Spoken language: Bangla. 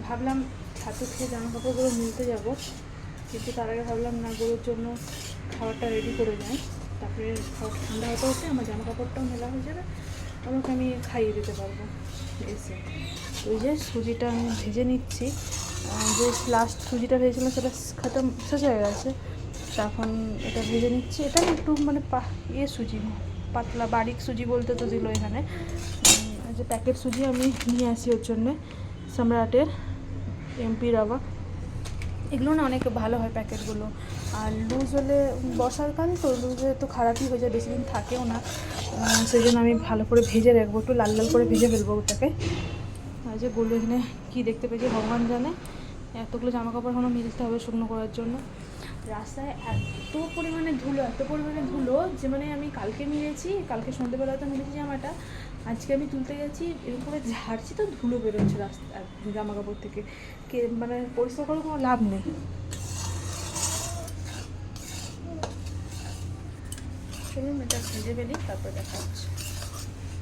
ভাবলাম ছাতু খেয়ে জামা কাপড়গুলো মিলতে যাব, কিন্তু তার আগে ভাবলাম না, গরুর জন্য খাবারটা রেডি করে যাই, তারপরে খাবার ঠান্ডা হতে হতে আমার জামা কাপড়টাও মেলা হয়ে যাবে, আমাকে আমি খাইয়ে দিতে পারবো এসে। ওই যে সুজিটা আমি ভেজে নিচ্ছি, যে লাস্ট সুজিটা ভেজেছিলাম সেটা খতম শেষ হয়ে গেছে, তখন এটা ভেজে নিচ্ছি। এটা একটু মানে সুজি, পাতলা বারিক সুজি বলতে তো দিল এখানে, যে প্যাকেট সুজি আমি নিয়ে আসি ওর জন্যে, সম্রাটের এমপি রাভা, এগুলো না অনেক ভালো হয় প্যাকেটগুলো। আর লুজ হলে বর্ষাকাল তো লুজ হলে তো খারাপই হয়ে যায়, বেশি দিন থাকেও না, সেই জন্য আমি ভালো করে ভেজে রাখবো, একটু লাল লাল করে ভেজে ফেলবো ওটাকে। আর যে গুলো এখানে কী দেখতে পেয়েছি ভগবান জানে, এতগুলো জামা কাপড় এখনও মিলতে হবে শুকনো করার জন্য। রাস্তায় এত পরিমাণে ধুলো যে মানে আমি কালকে মিলেছি, কালকে সন্ধ্যেবেলা তো মিলেছি জামাটা, আজকে আমি তুলতে গেছি এরকম করে ঝাড়ছি তো ধুলো বেরোচ্ছে রাস্তা জামা কাপড় থেকে, মানে পরিষ্কার করে কোনো লাভ নেই। চলুন এটা ভেজে ফেলি, তারপর দেখা হচ্ছে।